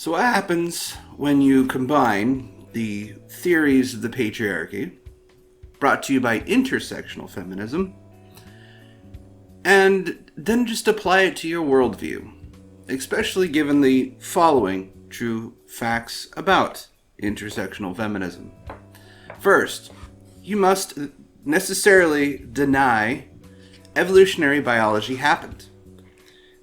So what happens when you combine the theories of the patriarchy, brought to you by intersectional feminism, and then just apply it to your worldview, especially given the following true facts about intersectional feminism. First, you must necessarily deny evolutionary biology happened.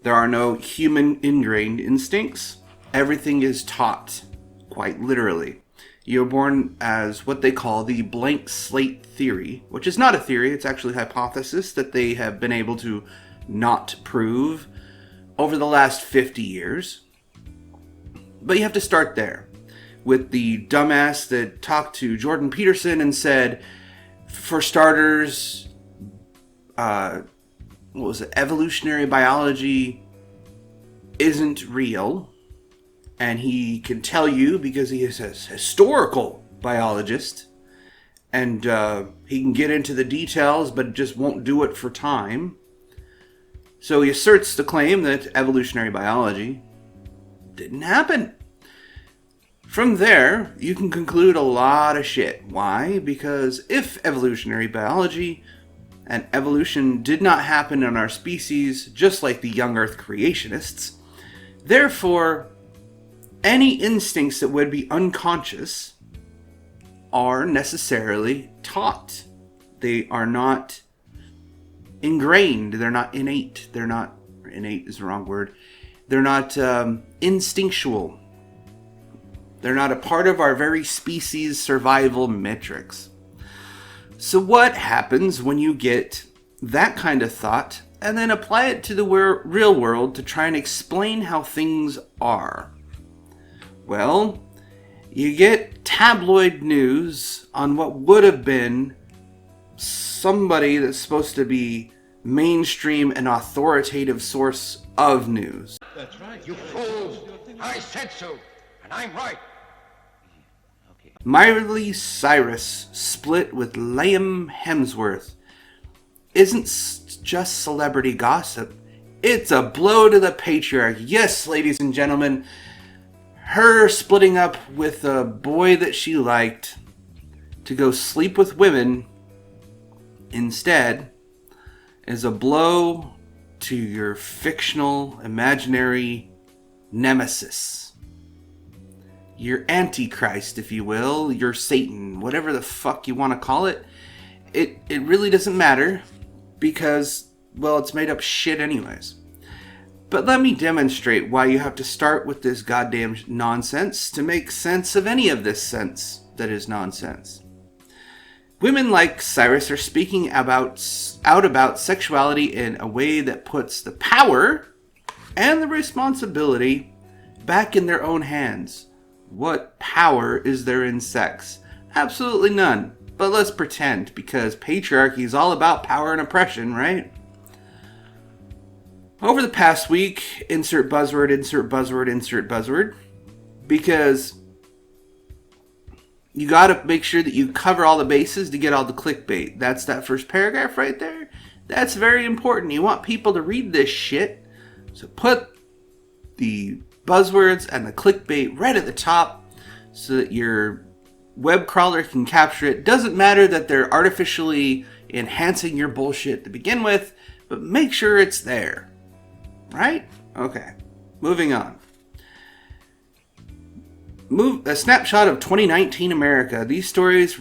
There are no human ingrained instincts. Everything is taught, quite literally. You're born as what they call the blank slate theory, which is not a theory, it's actually a hypothesis that they have been able to not prove over the last 50 years. But you have to start there, with the dumbass that talked to Jordan Peterson and said, for starters, evolutionary biology isn't real. And he can tell you because he is a historical biologist. And he can get into the details, but just won't do it for time. So he asserts the claim that evolutionary biology didn't happen. From there, you can conclude a lot of shit. Why? Because if evolutionary biology and evolution did not happen in our species, just like the young Earth creationists, therefore, any instincts that would be unconscious are necessarily taught. They are not ingrained. They're not innate. Innate is the wrong word. They're not instinctual. They're not a part of our very species survival metrics. So what happens when you get that kind of thought and then apply it to the real world to try and explain how things are? Well, you get tabloid news on what would have been somebody that's supposed to be mainstream and authoritative source of news. That's right. You fools! I said so, and I'm right. Okay. Miley Cyrus split with Liam Hemsworth isn't just celebrity gossip. It's a blow to the patriarchy. Yes, ladies and gentlemen. Her splitting up with a boy that she liked to go sleep with women instead is a blow to your fictional, imaginary nemesis. Your Antichrist, if you will, your Satan, whatever the fuck you want to call it. It really doesn't matter because, well, it's made up shit anyways. But let me demonstrate why you have to start with this goddamn nonsense to make sense of any of this sense that is nonsense. Women like Cyrus are speaking out about sexuality in a way that puts the power and the responsibility back in their own hands. What power is there in sex? Absolutely none. But let's pretend, because patriarchy is all about power and oppression, right? Over the past week, insert buzzword, because you gotta make sure that you cover all the bases to get all the clickbait. That's that first paragraph right there. That's very important. You want people to read this shit. So put the buzzwords and the clickbait right at the top so that your web crawler can capture it. Doesn't matter that they're artificially enhancing your bullshit to begin with, but make sure it's there. Right? Okay. Moving on. A snapshot of 2019 America. These stories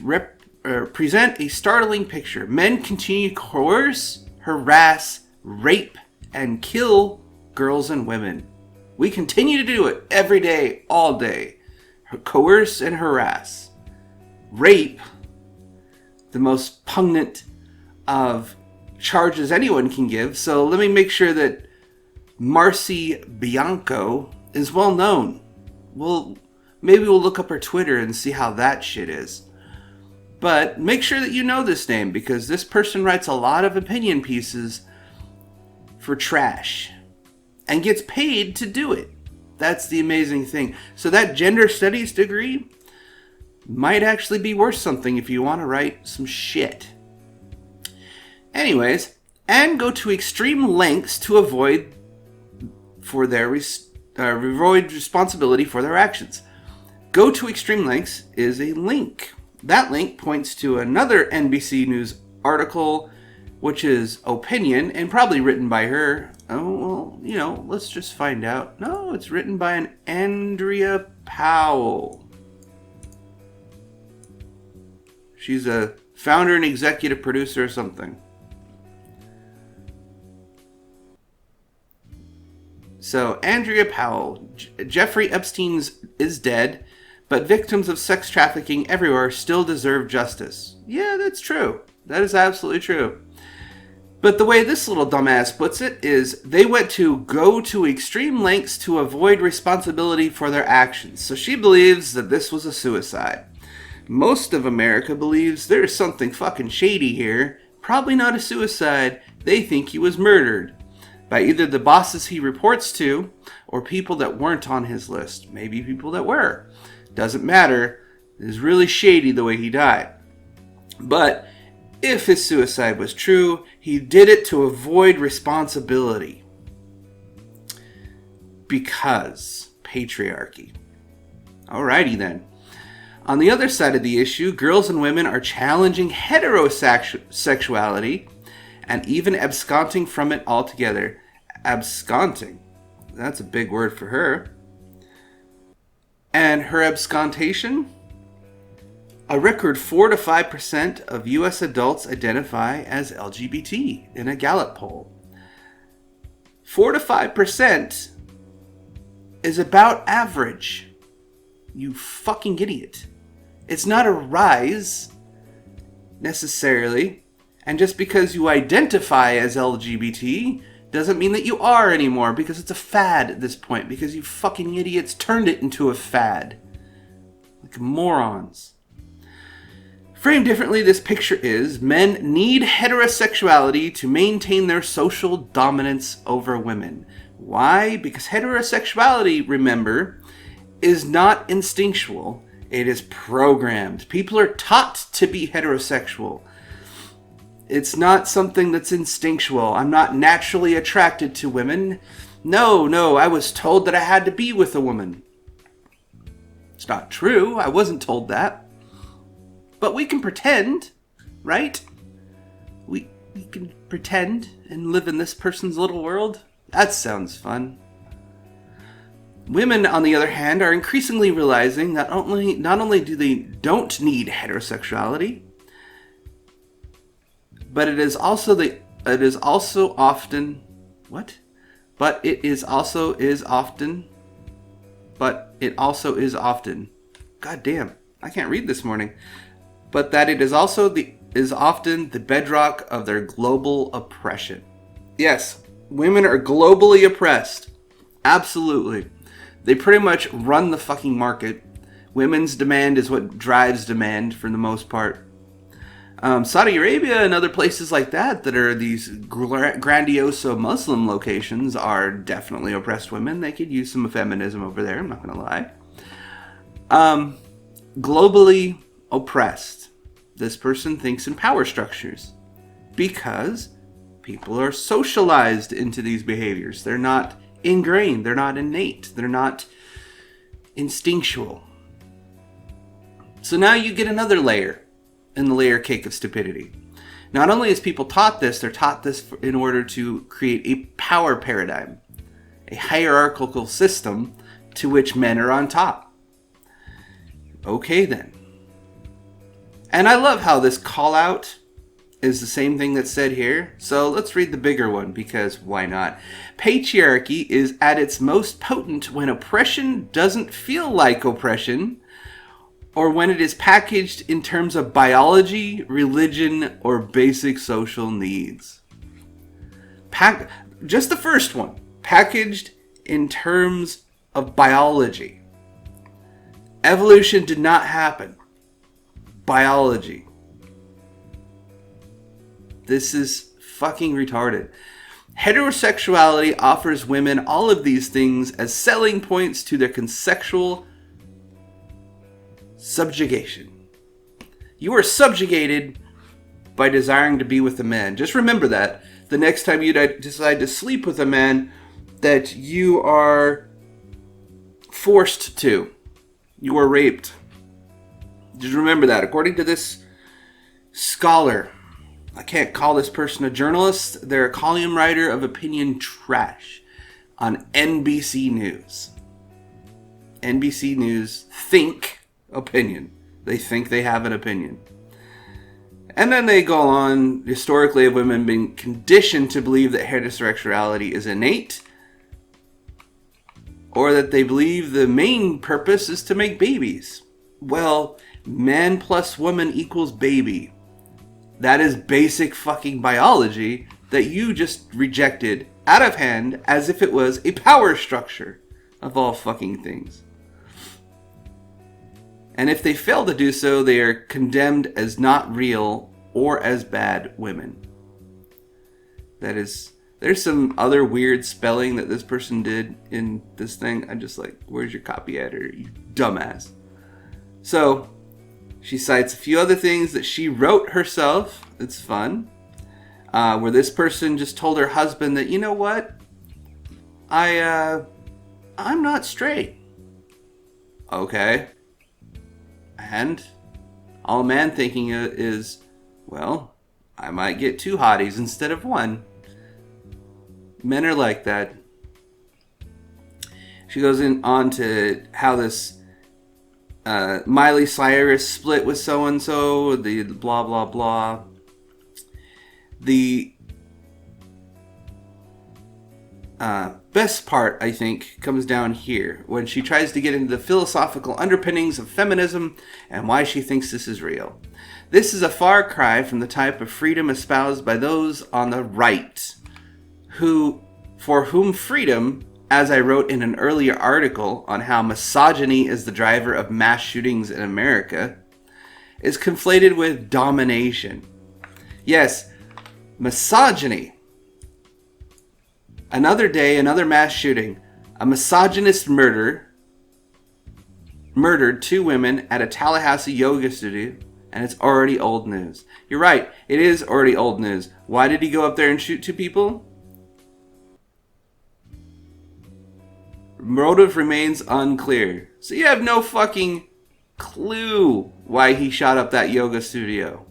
present a startling picture. Men continue to coerce, harass, rape, and kill girls and women. We continue to do it every day, all day. Coerce and harass. Rape, the most pungent of charges anyone can give. So let me make sure that Marcy Bianco is well known. Maybe we'll look up her Twitter and see how that shit is. But make sure that you know this name, because this person writes a lot of opinion pieces for trash and gets paid to do it. That's the amazing thing. So that gender studies degree might actually be worth something if you want to write some shit. Anyways, and go to extreme lengths to avoid for their avoid responsibility for their actions. Go to extreme lengths is a link. That link points to another NBC News article, which is opinion and probably written by her. Oh, well, let's just find out. No, it's written by an Andrea Powell. She's a founder and executive producer or something. So, Andrea Powell. Jeffrey Epstein is dead, but victims of sex trafficking everywhere still deserve justice. Yeah, that's true. That is absolutely true. But the way this little dumbass puts it is they went to go to extreme lengths to avoid responsibility for their actions. So she believes that this was a suicide. Most of America believes there's something fucking shady here. Probably not a suicide. They think he was murdered by either the bosses he reports to or people that weren't on his list. Maybe people that were. Doesn't matter. It's really shady the way he died. But if his suicide was true, he did it to avoid responsibility. Because patriarchy. Alrighty then. On the other side of the issue, girls and women are challenging heterosexuality and even absconding from it altogether. Absconding. That's a big word for her. And her abscondation? A record 4 to 5% of U.S. adults identify as LGBT in a Gallup poll. 4 to 5% is about average. You fucking idiot. It's not a rise, necessarily. And just because you identify as LGBT doesn't mean that you are anymore, because it's a fad at this point, because you fucking idiots turned it into a fad. Like morons. Framed differently, this picture is, men need heterosexuality to maintain their social dominance over women. Why? Because heterosexuality, remember, is not instinctual. It is programmed. People are taught to be heterosexual. It's not something that's instinctual. I'm not naturally attracted to women. No, I was told that I had to be with a woman. It's not true. I wasn't told that. But we can pretend, right? We can pretend and live in this person's little world. That sounds fun. Women, on the other hand, are increasingly realizing that not only do they don't need heterosexuality, but it is also often. God damn, I can't read this morning. But that it is often the bedrock of their global oppression. Yes, women are globally oppressed. Absolutely. They pretty much run the fucking market. Women's demand is what drives demand for the most part. Saudi Arabia and other places like that are these grandiose Muslim locations are definitely oppressed women. They could use some feminism over there, I'm not going to lie. Globally oppressed. This person thinks in power structures because people are socialized into these behaviors. They're not ingrained. They're not innate. They're not instinctual. So now you get another layer in the layer cake of stupidity. Not only is people taught this, they're taught this in order to create a power paradigm, a hierarchical system to which men are on top. Okay then. And I love how this call out is the same thing that's said here. So let's read the bigger one, because why not? Patriarchy is at its most potent when oppression doesn't feel like oppression, or when it is packaged in terms of biology, religion, or basic social needs. Just the first one. Packaged in terms of biology. Evolution did not happen. Biology. This is fucking retarded. Heterosexuality offers women all of these things as selling points to their consensual subjugation. You are subjugated by desiring to be with a man. Just remember that the next time you decide to sleep with a man, that you are forced to. You were raped. Just remember that. According to this scholar, I can't call this person a journalist. They're a column writer of opinion trash on NBC News. NBC News think opinion. They think they have an opinion. And then they go on, historically have women been conditioned to believe that heterosexuality is innate, or that they believe the main purpose is to make babies. Well, man plus woman equals baby. That is basic fucking biology that you just rejected out of hand as if it was a power structure of all fucking things. And if they fail to do so, they are condemned as not real or as bad women. There's some other weird spelling that this person did in this thing. I'm just like, where's your copy editor, you dumbass? So, she cites a few other things that she wrote herself. It's fun. Where this person just told her husband that, you know what? I'm not straight. Okay. And all a man thinking is, well, I might get 2 hotties instead of 1. Men are like that. She goes on to how this Miley Cyrus split with so-and-so, the blah, blah, blah. The best part, I think, comes down here when she tries to get into the philosophical underpinnings of feminism and why she thinks this is real. This is a far cry from the type of freedom espoused by those on the right, for whom freedom, as I wrote in an earlier article on how misogyny is the driver of mass shootings in America, is conflated with domination. Yes, misogyny. Another day, another mass shooting. A misogynist murdered 2 women at a Tallahassee yoga studio, and it's already old news. You're right, it is already old news. Why did he go up there and shoot 2 people? Motive remains unclear. So you have no fucking clue why he shot up that yoga studio.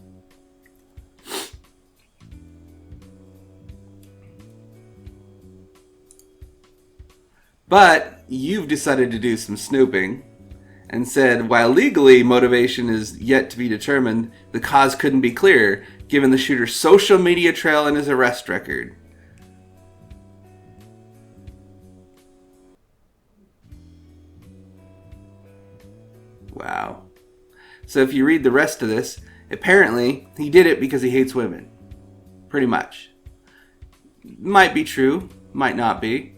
But you've decided to do some snooping and said, while legally motivation is yet to be determined, the cause couldn't be clearer, given the shooter's social media trail and his arrest record. Wow. So if you read the rest of this, apparently he did it because he hates women. Pretty much. Might be true, might not be.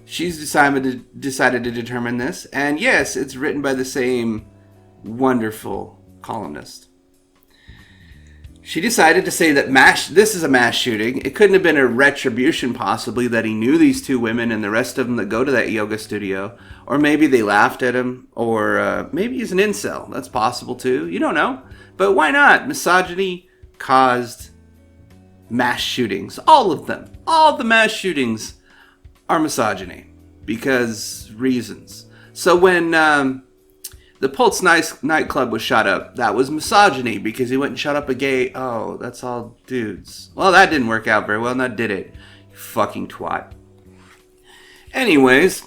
She's decided to determine this, and yes, it's written by the same wonderful columnist. She decided to say that this is a mass shooting. It couldn't have been a retribution, possibly, that he knew these 2 women and the rest of them that go to that yoga studio. Or maybe they laughed at him, or maybe he's an incel. That's possible too. You don't know. But why not? Misogyny caused mass shootings. All of them. All the mass shootings are misogyny. Because reasons. So when the Pulse nightclub was shot up, that was misogyny because he went and shot up a gay... Oh, that's all dudes. Well, that didn't work out very well, now did it? You fucking twat. Anyways...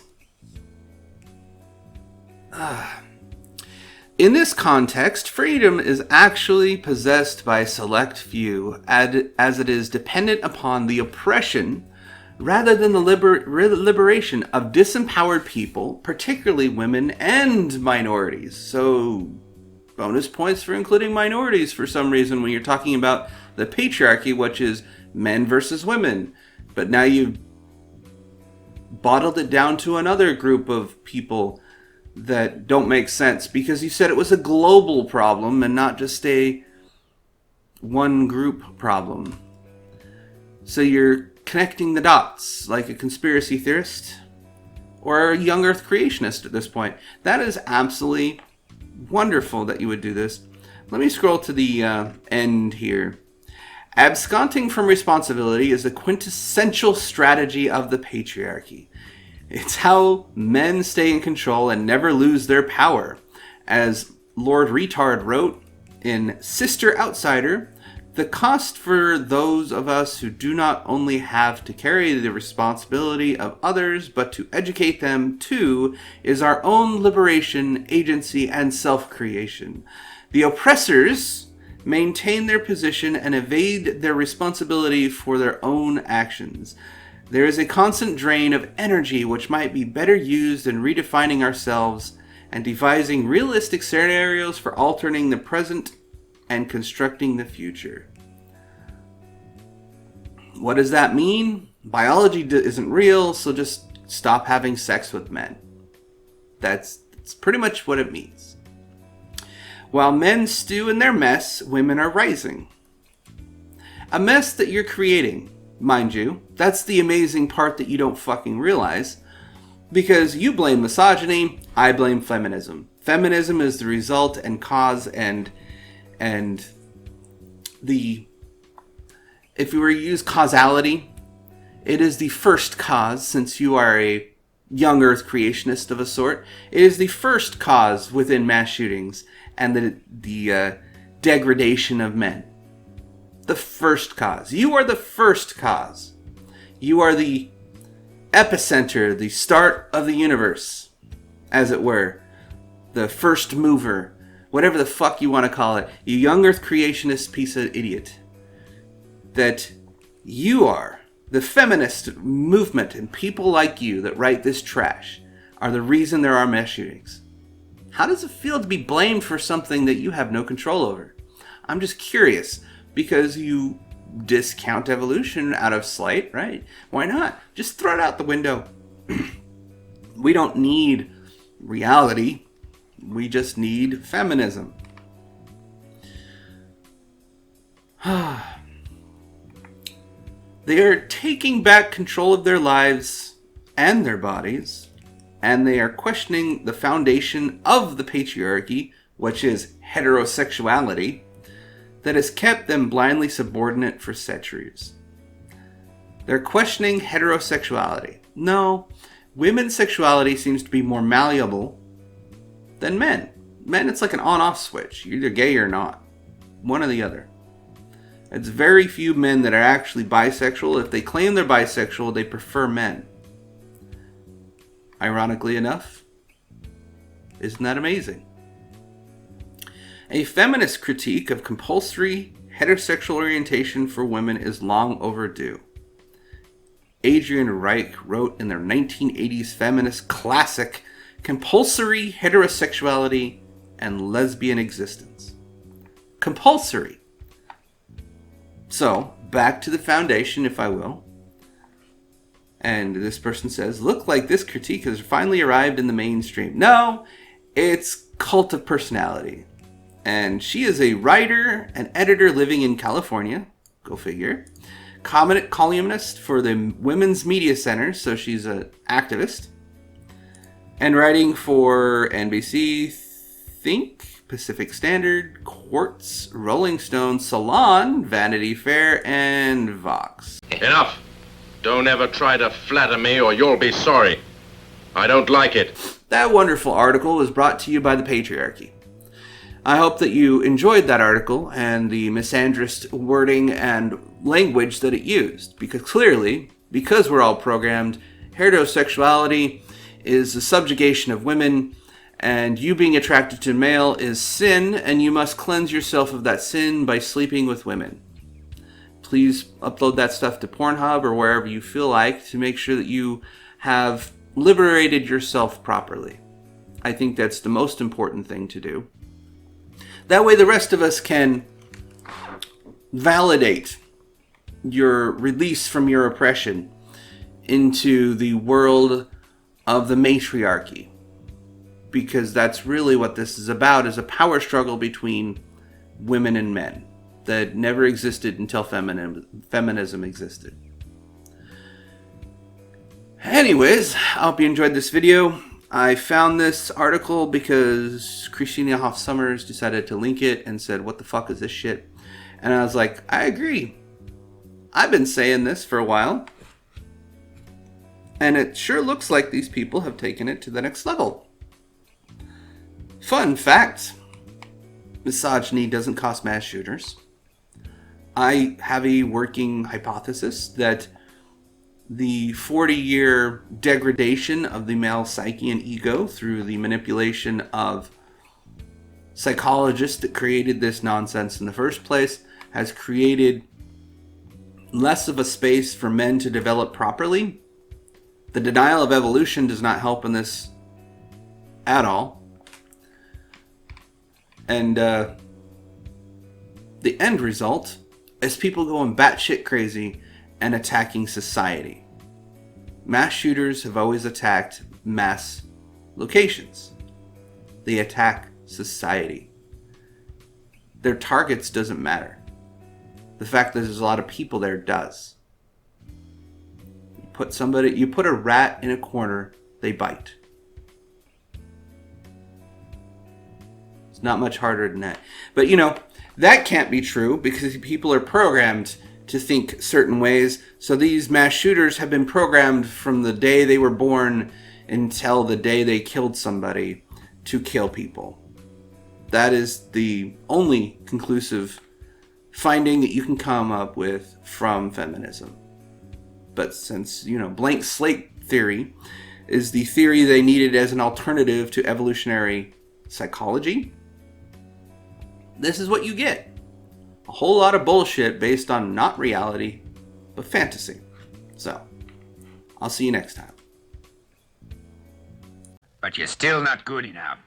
in this context, freedom is actually possessed by a select few, as it is dependent upon the oppression rather than the liberation of disempowered people, particularly women and minorities. So, bonus points for including minorities for some reason when you're talking about the patriarchy, which is men versus women. But now you've bottled it down to another group of people that don't make sense because you said it was a global problem and not just a one group problem. So you're connecting the dots like a conspiracy theorist or a young earth creationist at this point. That is absolutely wonderful that you would do this. Let me scroll to the end here. Absconding from responsibility is the quintessential strategy of the patriarchy. It's how men stay in control and never lose their power. As Lord Retard wrote in Sister Outsider, the cost for those of us who do not only have to carry the responsibility of others, but to educate them too, is our own liberation, agency, and self-creation. The oppressors maintain their position and evade their responsibility for their own actions. There is a constant drain of energy which might be better used in redefining ourselves and devising realistic scenarios for altering the present and constructing the future. What does that mean? Biology isn't real, so just stop having sex with men. That's pretty much what it means. While men stew in their mess, women are rising. A mess that you're creating, mind you. That's the amazing part that you don't fucking realize. Because you blame misogyny, I blame feminism. Feminism is the result and cause and the... If we were to use causality, it is the first cause, since you are a young earth creationist of a sort. It is the first cause within mass shootings and the degradation of men. The first cause. You are the first cause. You are the epicenter, the start of the universe, as it were. The first mover. Whatever the fuck you want to call it. You young earth creationist piece of idiot. That you are, the feminist movement and people like you that write this trash are the reason there are mass shootings. How does it feel to be blamed for something that you have no control over? I'm just curious, because you discount evolution out of slight, right? Why not? Just throw it out the window. We don't need reality. We just need feminism. They are taking back control of their lives and their bodies, and they are questioning the foundation of the patriarchy, which is heterosexuality, that has kept them blindly subordinate for centuries. They're questioning heterosexuality. No, women's sexuality seems to be more malleable than men. Men, it's like an on-off switch. You're either gay or not. One or the other. It's very few men that are actually bisexual. If they claim they're bisexual, they prefer men. Ironically enough, isn't that amazing? A feminist critique of compulsory heterosexual orientation for women is long overdue. Adrian Reich wrote in their 1980s feminist classic, Compulsory Heterosexuality and Lesbian Existence. Compulsory. So, back to the foundation, if I will. And this person says, look like this critique has finally arrived in the mainstream. No, it's cult of personality. And she is a writer and editor living in California. Go figure. Columnist for the Women's Media Center, so she's an activist. And writing for NBC, Think, Pacific Standard, Quartz, Rolling Stone, Salon, Vanity Fair, and Vox. Enough. Don't ever try to flatter me or you'll be sorry. I don't like it. That wonderful article was brought to you by the patriarchy. I hope that you enjoyed that article and the misandrist wording and language that it used. Because clearly, because we're all programmed, heterosexuality is the subjugation of women, and you being attracted to male is sin, and you must cleanse yourself of that sin by sleeping with women. Please upload that stuff to Pornhub or wherever you feel like to make sure that you have liberated yourself properly. I think that's the most important thing to do. That way the rest of us can validate your release from your oppression into the world of the matriarchy. Because that's really what this is about, is a power struggle between women and men that never existed until feminism existed. Anyways, I hope you enjoyed this video. I found this article because Christina Hoff Sommers decided to link it and said, what the fuck is this shit? And I was like, I agree. I've been saying this for a while. And it sure looks like these people have taken it to the next level. Fun fact, misogyny doesn't cause mass shooters. I have a working hypothesis that the 40-year degradation of the male psyche and ego through the manipulation of psychologists that created this nonsense in the first place has created less of a space for men to develop properly. The denial of evolution does not help in this at all. And the end result is people going batshit crazy and attacking society. Mass shooters have always attacked mass locations. They attack society. Their targets doesn't matter. The fact that there's a lot of people there does. You put a rat in a corner, they bite. It's not much harder than that. But that can't be true because people are programmed to think certain ways. So these mass shooters have been programmed from the day they were born until the day they killed somebody to kill people. That is the only conclusive finding that you can come up with from feminism. But since, blank slate theory is the theory they needed as an alternative to evolutionary psychology, this is what you get. A whole lot of bullshit based on not reality, but fantasy. So, I'll see you next time. But you're still not good enough.